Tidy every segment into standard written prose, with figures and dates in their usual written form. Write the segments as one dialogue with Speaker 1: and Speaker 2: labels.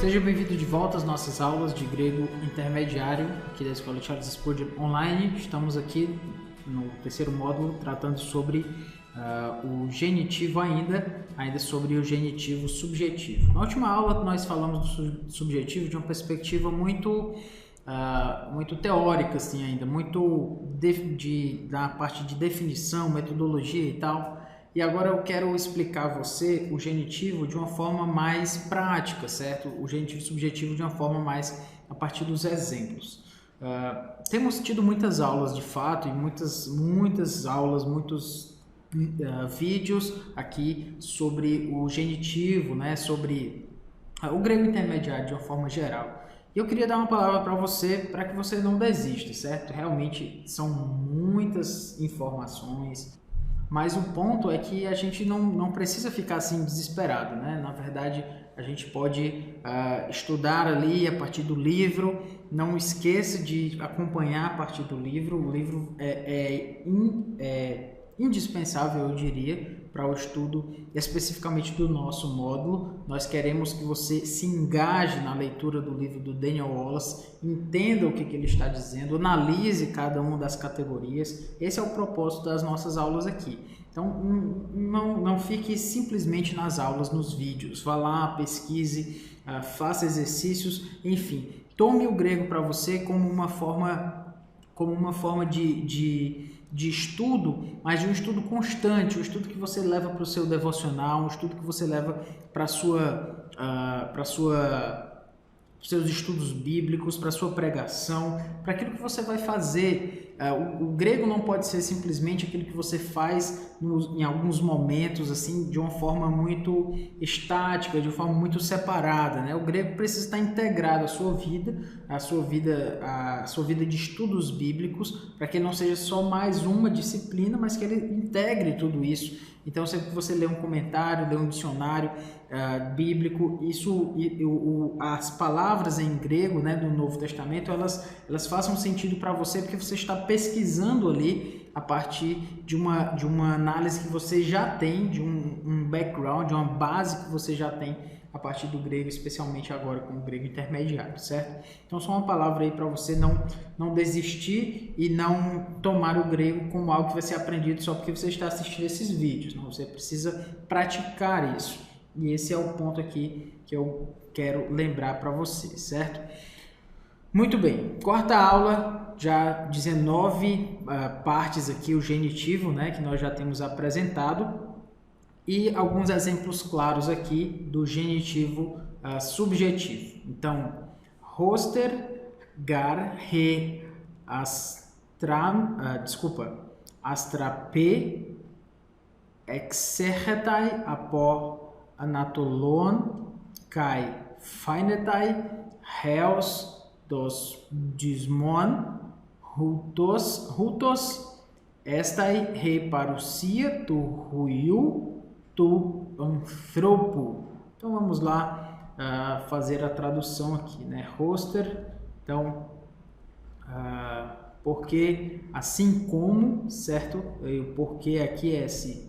Speaker 1: Seja bem-vindo de volta às nossas aulas de grego intermediário aqui da Escola Charles Spurgeon Online. Estamos aqui no terceiro módulo tratando sobre o genitivo ainda sobre o genitivo subjetivo. Na última aula nós falamos do subjetivo de uma perspectiva muito teórica, assim, ainda muito da parte de definição, metodologia e tal. E agora eu quero explicar a você o genitivo de uma forma mais prática, certo? O genitivo subjetivo de uma forma mais a partir dos exemplos. Temos tido muitas aulas de fato e muitas aulas, muitos vídeos aqui sobre o genitivo, né? Sobre o grego intermediário de uma forma geral. E eu queria dar uma palavra para você, para que você não desista, certo? Realmente são muitas informações. Mas o ponto é que a gente não precisa ficar assim desesperado, né? Na verdade, a gente pode estudar ali a partir do livro. Não esqueça de acompanhar a partir do livro. O livro é indispensável, eu diria, para o estudo especificamente do nosso módulo. Nós queremos que você se engaje na leitura do livro do Daniel Wallace, entenda o que ele está dizendo, analise cada uma das categorias. Esse é o propósito das nossas aulas aqui. Então, não fique simplesmente nas aulas, nos vídeos. Vá lá, pesquise, faça exercícios, enfim. Tome o grego para você como uma forma de estudo, mas de um estudo constante, um estudo que você leva para o seu devocional, um estudo que você leva para seus estudos bíblicos, para a sua pregação, para aquilo que você vai fazer. O grego não pode ser simplesmente aquilo que você faz em alguns momentos, assim, de uma forma muito estática, de uma forma muito separada, né? O grego precisa estar integrado à sua vida de estudos bíblicos, para que ele não seja só mais uma disciplina, mas que ele integre tudo isso. Então, sempre que você lê um comentário, lê um dicionário bíblico, as palavras em grego, né, do Novo Testamento, elas façam sentido para você, porque você está pesquisando ali a partir de uma análise que você já tem, de um background, de uma base que você já tem a partir do grego, especialmente agora com o grego intermediário, certo? Então, só uma palavra aí para você não desistir e não tomar o grego como algo que vai ser aprendido só porque você está assistindo esses vídeos. Não, você precisa praticar isso. E esse é o ponto aqui que eu quero lembrar para você, certo? Muito bem, quarta aula, já 19 partes aqui, o genitivo, né, que nós já temos apresentado. E alguns exemplos claros aqui do genitivo subjetivo. Então, hoster, gar, he, astrape, exegetai, apo, anatolon, kai, fainetai, heos, dos dismon, hutos, estai, he parousia, tu ruiu, tu anthropo. Então vamos lá fazer a tradução aqui, né? Hoster, então porque assim como, certo? O porquê aqui é esse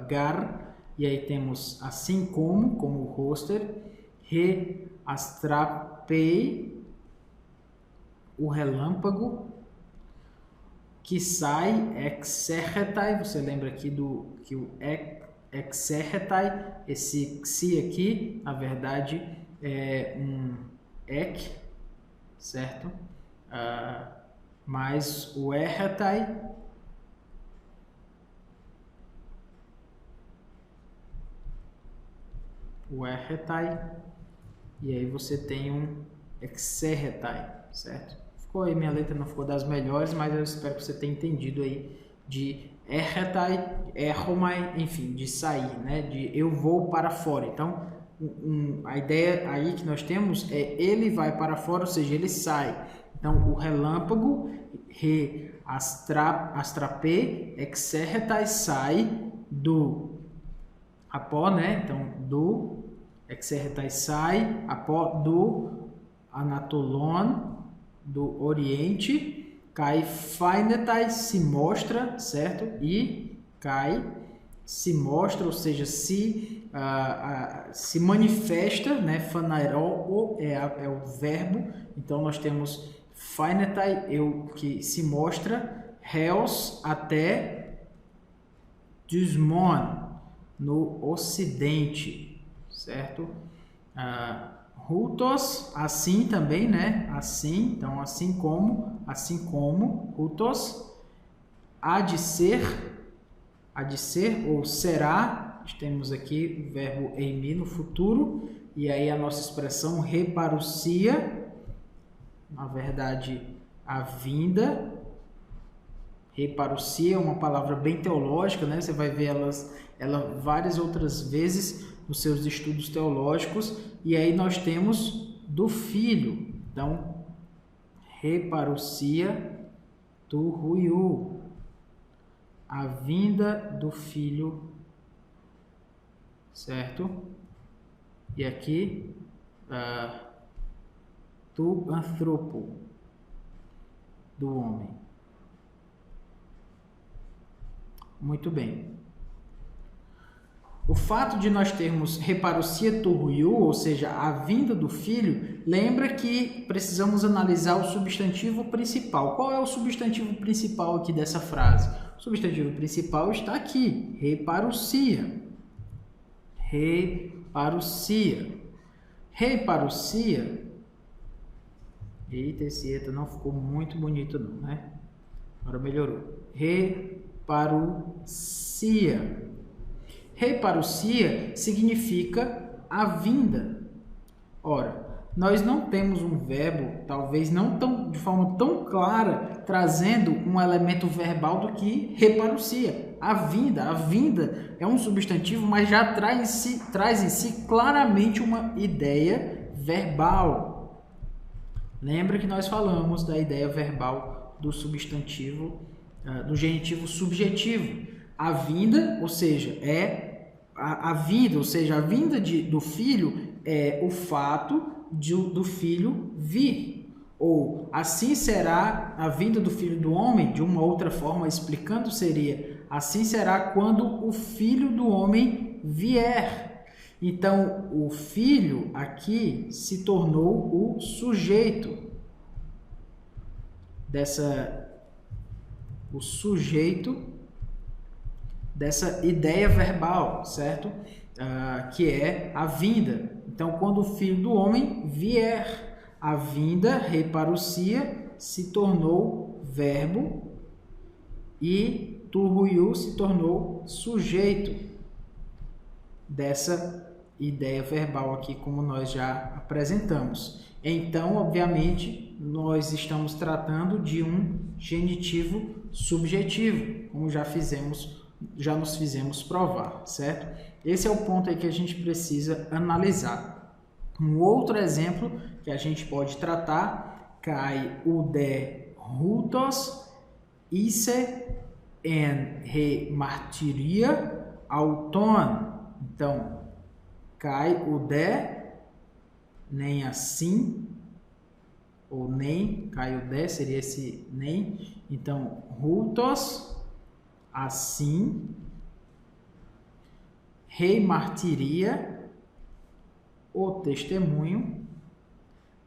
Speaker 1: gar, e aí temos assim como hoster, re astrapei, o relâmpago, que sai, exegetai, você lembra aqui que o exegetai, esse xi aqui, na verdade, é um ek, certo? Mas o ergetai e aí você tem um exegetai, certo? Ficou aí, minha letra não ficou das melhores, mas eu espero que você tenha entendido aí de ergetai, erromai, enfim, de sair, né? De eu vou para fora. Então, a ideia aí que nós temos é ele vai para fora, ou seja, ele sai. Então, o relâmpago, re astrape, exegetai, sai do apó, né? Então, do exegetai sai, apó do anatolon, do Oriente, kai fainetai, se mostra, certo? E kai se mostra, ou seja, se manifesta, né? Phaneiro é o verbo. Então nós temos phanetai, que se mostra, heos até dysmon, no ocidente, certo? Hutos, assim também, né? Assim, então assim como, hutos, há de ser ou será. Temos aqui o verbo eimi no futuro, e aí a nossa expressão reparousia, na verdade, a vinda. Reparousia é uma palavra bem teológica, né? Você vai ver ela várias outras vezes nos seus estudos teológicos. E aí nós temos do filho. Então, reparousia tu ruiu, a vinda do filho, certo? E aqui, tu anthropo, do homem. Muito bem. O fato de nós termos reparousia tu ruiu, ou seja, a vinda do filho, lembra que precisamos analisar o substantivo principal. Qual é o substantivo principal aqui dessa frase? O substantivo principal está aqui, reparousia. Reparousia. Reparousia. Eita, esse eta não ficou muito bonito não, né? Agora melhorou. Reparousia. Reparousia significa a vinda. Ora, nós não temos um verbo, talvez não de forma tão clara, trazendo um elemento verbal do que reparousia. A vinda é um substantivo, mas já traz em si claramente uma ideia verbal. Lembra que nós falamos da ideia verbal do substantivo, do genitivo subjetivo. A vinda, ou seja, a vinda do filho é o fato do filho vir. Ou assim será a vinda do filho do homem, de uma outra forma explicando, seria assim será quando o filho do homem vier. Então, o filho aqui se tornou o sujeito dessa ideia verbal, certo? Que é a vinda. Então, quando o filho do homem vier, a vinda, reparousia, se tornou verbo e tu ruiu se tornou sujeito dessa ideia verbal aqui, como nós já apresentamos. Então, obviamente, nós estamos tratando de um genitivo subjetivo, como já nos fizemos provar, certo? Esse é o ponto aí que a gente precisa analisar. Um outro exemplo que a gente pode tratar, kai ude hutos isse en re martiria auton. Então, kai ude, nem assim, ou nem, kai ude seria esse nem. Então, hutos, assim, remartiria, o testemunho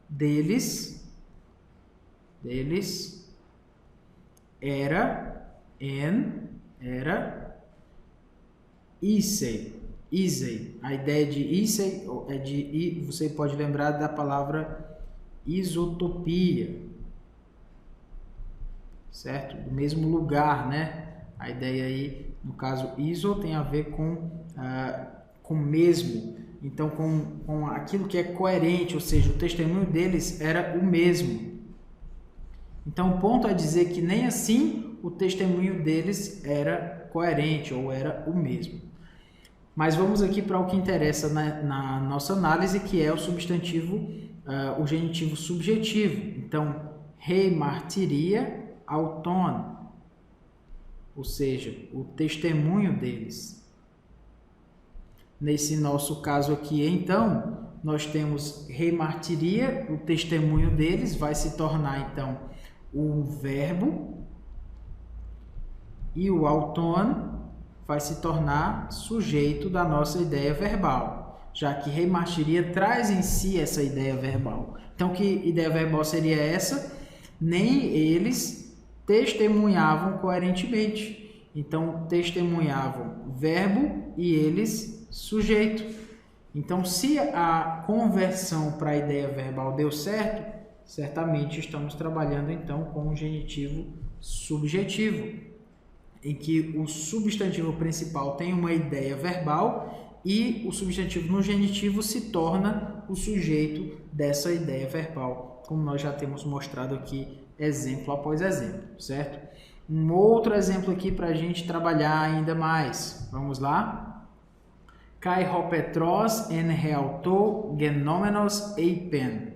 Speaker 1: deles era issei. A ideia de issei é você pode lembrar da palavra isotopia, certo? Do mesmo lugar, né? A ideia aí, no caso, iso tem a ver com mesmo. Então, com aquilo que é coerente, ou seja, o testemunho deles era o mesmo. Então, o ponto é dizer que nem assim o testemunho deles era coerente ou era o mesmo. Mas vamos aqui para o que interessa na nossa análise, que é o substantivo, o genitivo subjetivo. Então, remartiria auton, ou seja, o testemunho deles. Nesse nosso caso aqui, então, nós temos remartiria, o testemunho deles vai se tornar, então, o verbo, e o auton vai se tornar sujeito da nossa ideia verbal, já que rei martiria traz em si essa ideia verbal. Então, que ideia verbal seria essa? Nem eles testemunhavam coerentemente. Então, testemunhavam verbo e eles sujeito. Então, se a conversão para a ideia verbal deu certo, certamente estamos trabalhando então com um genitivo subjetivo, em que o substantivo principal tem uma ideia verbal e o substantivo no genitivo se torna o sujeito dessa ideia verbal, como nós já temos mostrado aqui, exemplo após exemplo, certo? Um outro exemplo aqui para a gente trabalhar ainda mais. Vamos lá? Kai ho Petros en heauto genomenos eipen.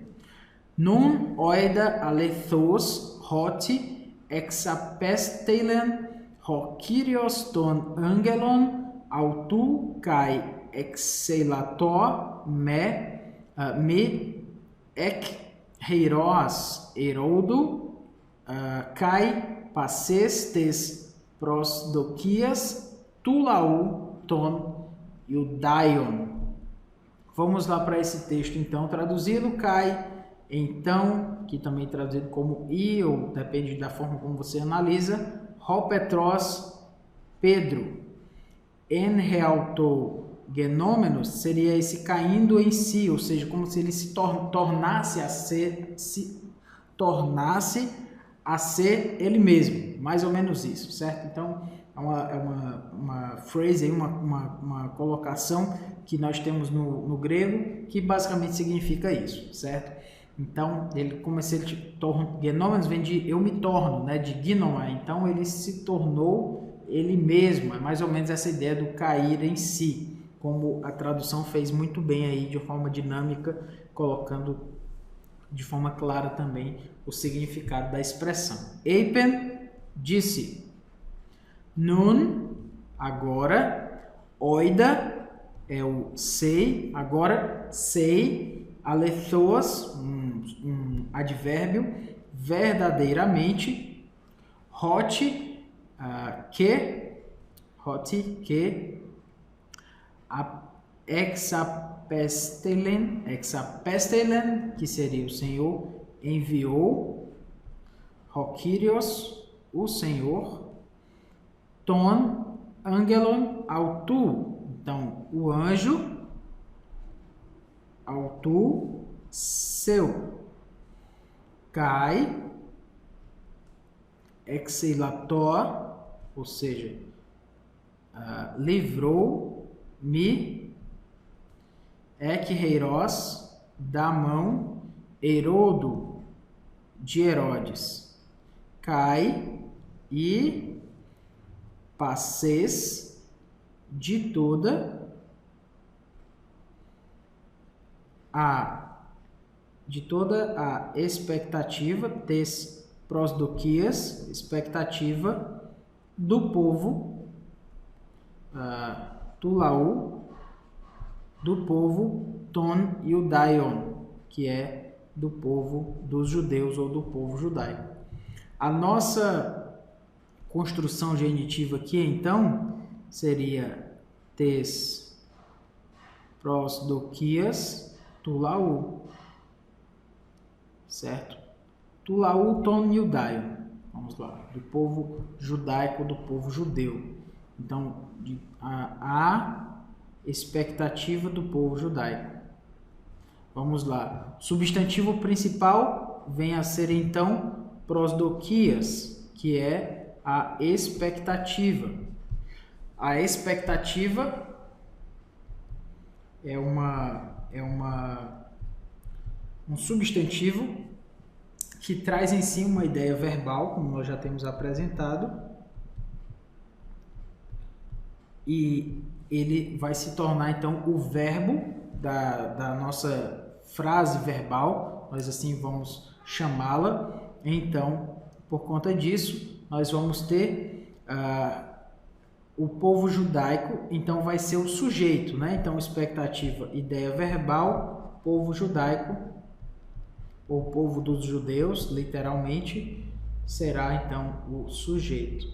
Speaker 1: Nun oida alethos hoti exapestelen ho Kyrios ton angelon autu kai exelator me ek heiros erodo kai passes tes prosdokias tulau ton Iudaion. Vamos lá para esse texto então, traduzido, Kai, então, que também traduzido como I, ou depende da forma como você analisa, Ho Petros, Pedro, En realto genômenos, seria esse caindo em si, ou seja, como se ele se tornasse a ser ele mesmo, mais ou menos isso, certo? Então, é uma phrase, uma colocação que nós temos no grego, que basicamente significa isso, certo? Então, ele começa genômenos vem de eu me torno, né, de ginoma, então ele se tornou ele mesmo, é mais ou menos essa ideia do cair em si, como a tradução fez muito bem aí, de forma dinâmica, colocando de forma clara também o significado da expressão. Eipen disse, nun, agora, oida, é o sei, agora sei, alethos, um advérbio, verdadeiramente, hoti, que, exapestelen, que seria o Senhor, enviou, ho Kyrios, o Senhor, ton angelon autu, então o anjo, autu, seu, kai, exelator, ou seja, livrou-me, ekreiros, da mão, Herodo, de Herodes, Kai e passes de toda a expectativa, tes prosdoquias, expectativa do povo Tulau, do povo Ton Iudaion, que é do povo dos judeus ou do povo judaico. A nossa construção genitiva aqui, então, seria tes prosdoquias tulau, certo? Tulau ton Iudaion, vamos lá, do povo judaico, do povo judeu. Então, a expectativa do povo judaico. Vamos lá. Substantivo principal vem a ser, então, prosdoquias, que é a expectativa. A expectativa é um substantivo que traz em si uma ideia verbal, como nós já temos apresentado, e ele vai se tornar, então, o verbo da nossa frase verbal, nós assim vamos chamá-la. Então, por conta disso, nós vamos ter o povo judaico, então vai ser o sujeito, né? Então, expectativa, ideia verbal, povo judaico, ou povo dos judeus, literalmente, será então o sujeito.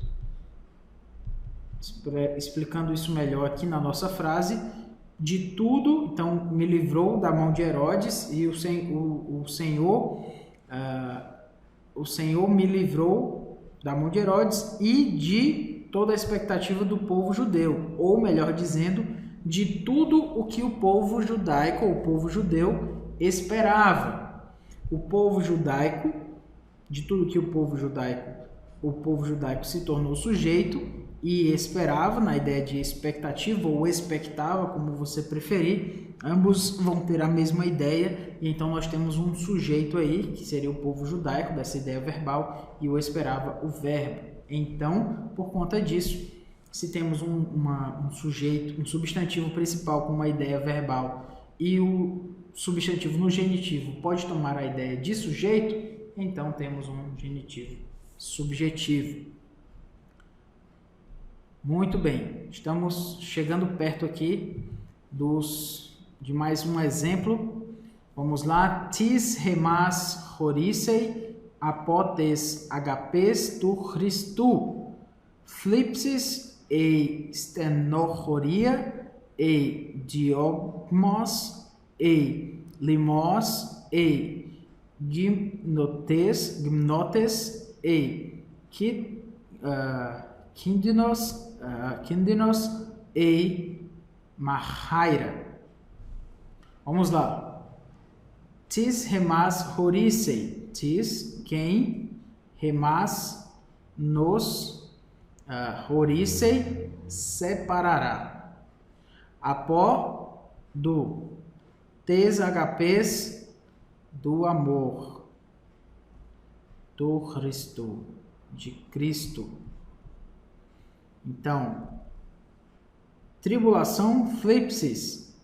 Speaker 1: explicando isso melhor aqui na nossa frase, de tudo, então me livrou da mão de Herodes e o Senhor me livrou da mão de Herodes e de toda a expectativa do povo judeu, ou melhor dizendo, de tudo o que o povo judaico, ou o povo judeu, esperava. O povo judaico, de tudo que o povo judaico se tornou sujeito e esperava, na ideia de expectativa ou expectava, como você preferir, ambos vão ter a mesma ideia, e então nós temos um sujeito aí, que seria o povo judaico, dessa ideia verbal, e o esperava, o verbo. Então, por conta disso, se temos um sujeito, um substantivo principal com uma ideia verbal e o substantivo no genitivo pode tomar a ideia de sujeito, então temos um genitivo subjetivo. Muito bem, estamos chegando perto aqui de mais um exemplo. Vamos lá. Tis hemas horisei apotes agapes tu Christu, flipsis e stenochoria e diogmos e limos e gymnotes e kindinos e mahaira. Vamos lá. Tis hemas horisei. Tis, quem, hemas, nos, horisei, separará. Apó, do, tes HPs, do amor, do Cristo, de Cristo. Então, tribulação, flipsis,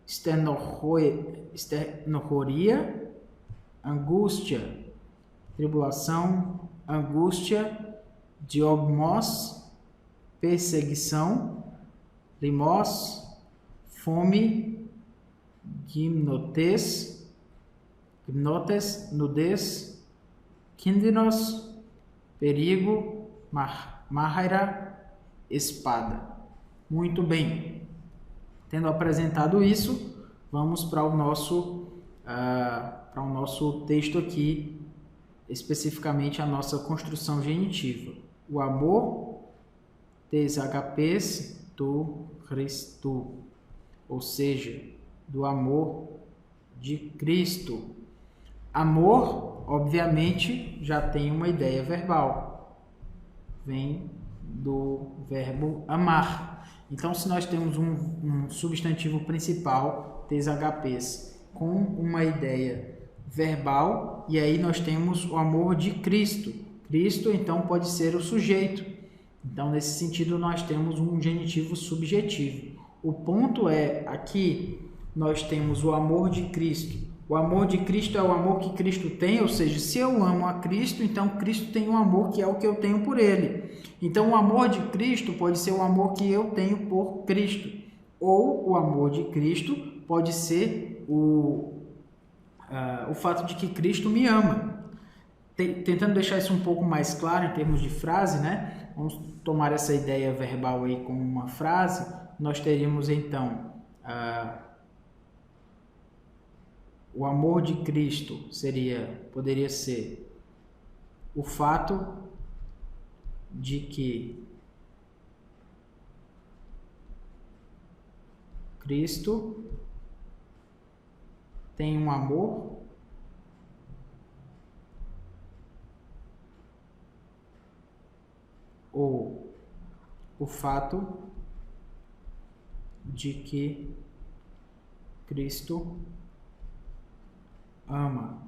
Speaker 1: stenochoria, angústia, tribulação, angústia, diogmos, perseguição, limos, fome, gymnotes, nudez, kindinos, perigo, mahaira, espada. Muito bem. Tendo apresentado isso, vamos para o nosso texto aqui, especificamente a nossa construção genitiva. O amor, tes HPs, do Cristo, ou seja, do amor de Cristo. Amor, obviamente, já tem uma ideia verbal. Vem do verbo amar. Então, se nós temos um substantivo principal, tes HPs, com uma ideia verbal, e aí nós temos o amor de Cristo. Cristo, então, pode ser o sujeito. Então, nesse sentido, nós temos um genitivo subjetivo. O ponto é, aqui, nós temos o amor de Cristo. O amor de Cristo é o amor que Cristo tem, ou seja, se eu amo a Cristo, então Cristo tem um amor que é o que eu tenho por Ele. Então, o amor de Cristo pode ser o amor que eu tenho por Cristo. Ou o amor de Cristo pode ser o fato de que Cristo me ama. Tentando deixar isso um pouco mais claro em termos de frase, né? Vamos tomar essa ideia verbal aí como uma frase. Nós teríamos, então, o amor de Cristo poderia ser o fato de que Cristo tem um amor ou o fato de que Cristo ama.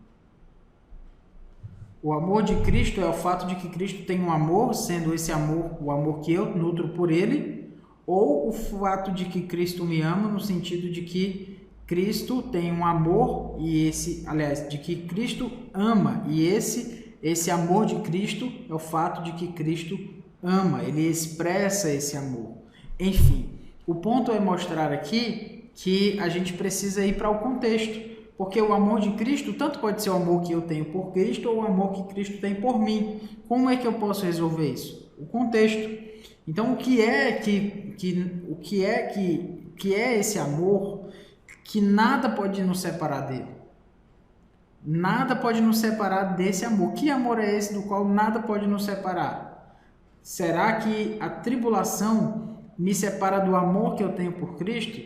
Speaker 1: O amor de Cristo é o fato de que Cristo tem um amor, sendo esse amor o amor que eu nutro por Ele, ou o fato de que Cristo me ama, no sentido de que Cristo tem um amor de que Cristo ama, e esse amor de Cristo é o fato de que Cristo ama, Ele expressa esse amor. Enfim, o ponto é mostrar aqui que a gente precisa ir para o contexto. Porque o amor de Cristo tanto pode ser o amor que eu tenho por Cristo ou o amor que Cristo tem por mim. Como é que eu posso resolver isso? O contexto. Então, o que é esse amor que nada pode nos separar dele? Nada pode nos separar desse amor. Que amor é esse do qual nada pode nos separar? Será que a tribulação me separa do amor que eu tenho por Cristo?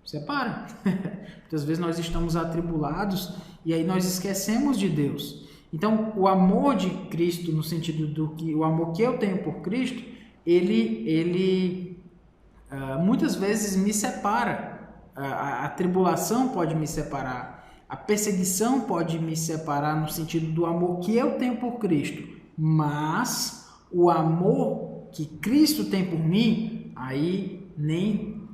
Speaker 1: Separa. Muitas vezes nós estamos atribulados e aí nós esquecemos de Deus. Então, o amor de Cristo, no sentido do que o amor que eu tenho por Cristo, ele muitas vezes me separa. A tribulação pode me separar. A perseguição pode me separar no sentido do amor que eu tenho por Cristo. Mas o amor que Cristo tem por mim, aí nem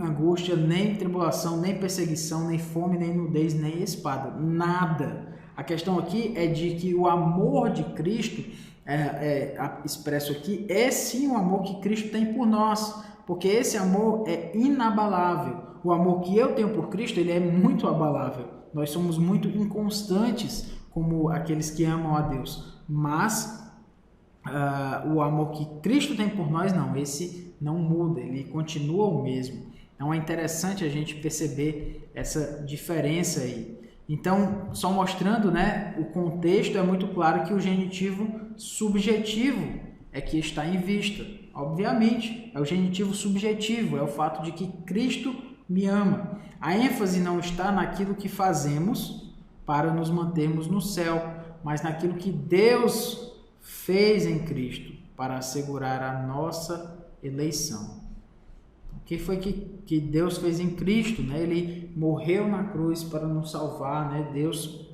Speaker 1: angústia, nem tribulação, nem perseguição, nem fome, nem nudez, nem espada. Nada. A questão aqui é de que o amor de Cristo, expresso aqui, é sim o amor que Cristo tem por nós. Porque esse amor é inabalável. O amor que eu tenho por Cristo, ele é muito abalável. Nós somos muito inconstantes como aqueles que amam a Deus. Mas o amor que Cristo tem por nós, não. Esse não muda, ele continua o mesmo. Então é interessante a gente perceber essa diferença aí. Então, só mostrando, né, o contexto, é muito claro que o genitivo subjetivo é que está em vista. Obviamente, é o genitivo subjetivo, é o fato de que Cristo me ama. A ênfase não está naquilo que fazemos para nos mantermos no céu, mas naquilo que Deus fez em Cristo para assegurar a nossa eleição. O que foi que Deus fez em Cristo, né? Ele morreu na cruz para nos salvar, né? Deus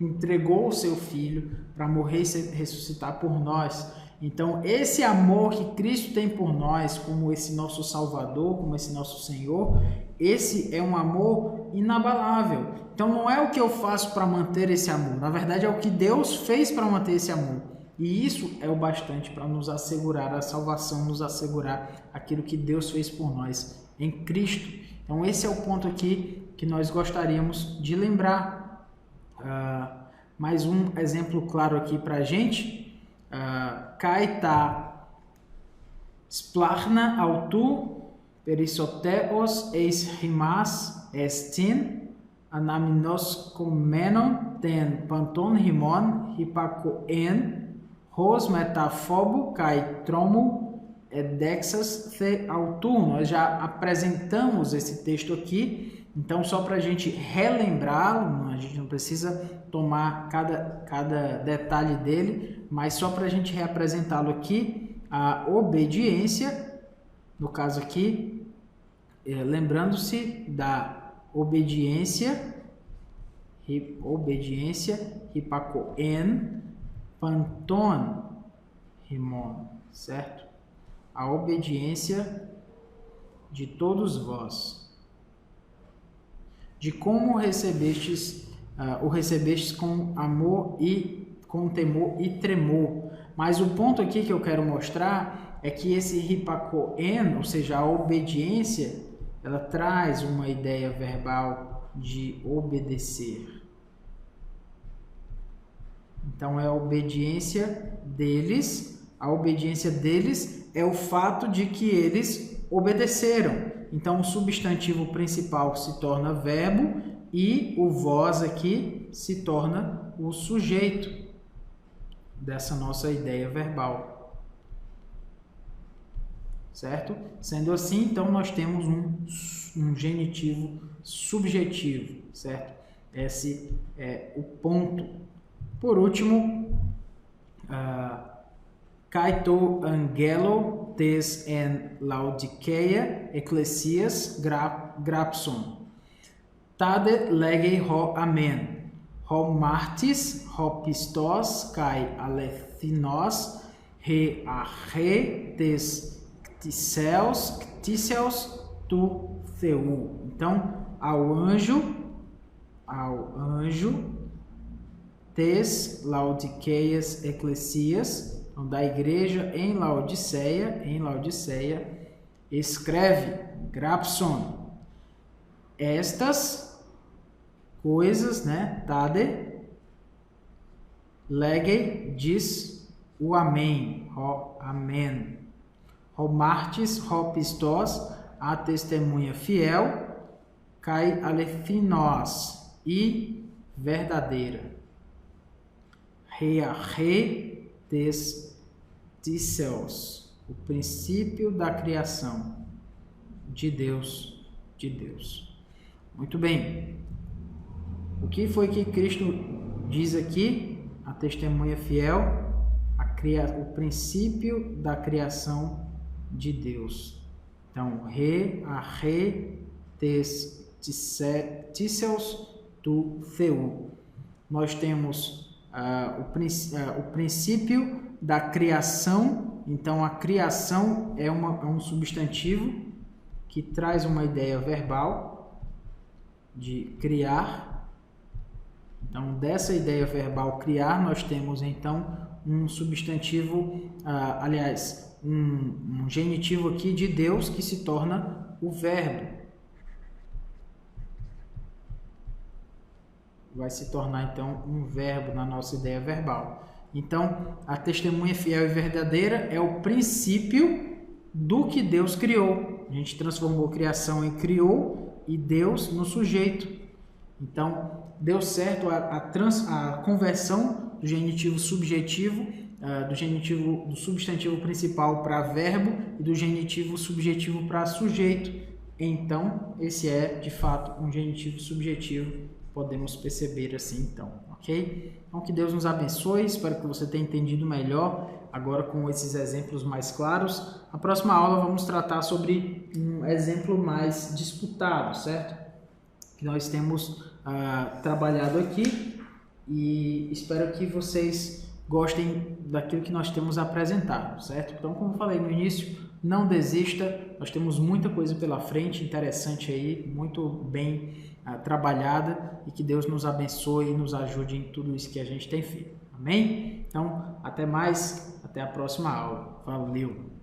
Speaker 1: entregou o seu Filho para morrer e ressuscitar por nós. Então, esse amor que Cristo tem por nós, como esse nosso Salvador, como esse nosso Senhor, esse é um amor inabalável. Então, não é o que eu faço para manter esse amor. Na verdade, é o que Deus fez para manter esse amor. E isso é o bastante para nos assegurar a salvação, nos assegurar aquilo que Deus fez por nós em Cristo. Então, esse é o ponto aqui que nós gostaríamos de lembrar. Mais um exemplo claro aqui para a gente. Kai ta splachna autu perisoteos eis rimas estin anaminos komenon ten panton rimon hipakoen Ros metafobo kai tromo edexas the autu. Nós já apresentamos esse texto aqui, então só para a gente relembrá-lo, a gente não precisa tomar cada detalhe dele, mas só para a gente reapresentá-lo aqui, a obediência, no caso aqui, lembrando-se da obediência hipakoen, panton rimon, certo? A obediência de todos vós, de como o recebestes com amor e com temor e tremor. Mas o ponto aqui que eu quero mostrar é que esse hipakoen, ou seja, a obediência, ela traz uma ideia verbal de obedecer. Então, é a obediência deles. A obediência deles é o fato de que eles obedeceram. Então, o substantivo principal se torna verbo e o vós aqui se torna o sujeito dessa nossa ideia verbal. Certo? Sendo assim, então, nós temos um genitivo subjetivo, certo? Esse é o ponto. Por último, Kaito angelo tes en Laodiceia ecclesias grapson. Tade legei ho amen. Ho martis, ho pistos, kai alethinos, he arre tes cticeus tu theu. Então, ao anjo, tes Laodiceias eclesias, então, da igreja em Laodiceia, escreve, grapson, estas coisas, né, tade, legei, diz o amém. Ró, amém. Ró martis, ró pistos, a testemunha fiel, kai alefinos, e verdadeira. Re des céus, o princípio da criação de Deus, Muito bem. O que foi que Cristo diz aqui? A testemunha fiel, o princípio da criação de Deus. Então, re des céus tu Theou. Nós temos o princípio da criação. Então, a criação é um substantivo que traz uma ideia verbal de criar. Então, dessa ideia verbal criar, nós temos então um substantivo, um genitivo aqui de Deus que se torna o verbo. Vai se tornar então um verbo na nossa ideia verbal. Então, a testemunha fiel e verdadeira é o princípio do que Deus criou. A gente transformou a criação em criou e Deus no sujeito. Então, deu certo a conversão do genitivo subjetivo, do substantivo principal para verbo e do genitivo subjetivo para sujeito. Então, esse é, de fato, um genitivo subjetivo. Podemos perceber assim, então, ok? Então, que Deus nos abençoe. Espero que você tenha entendido melhor agora com esses exemplos mais claros. Na próxima aula vamos tratar sobre um exemplo mais disputado, certo? Que nós temos trabalhado aqui e espero que vocês gostem daquilo que nós temos apresentado, certo? Então, como eu falei no início, não desista. Nós temos muita coisa pela frente, interessante aí, muito bem trabalhada, e que Deus nos abençoe e nos ajude em tudo isso que a gente tem feito. Amém? Então, até mais, até a próxima aula. Valeu!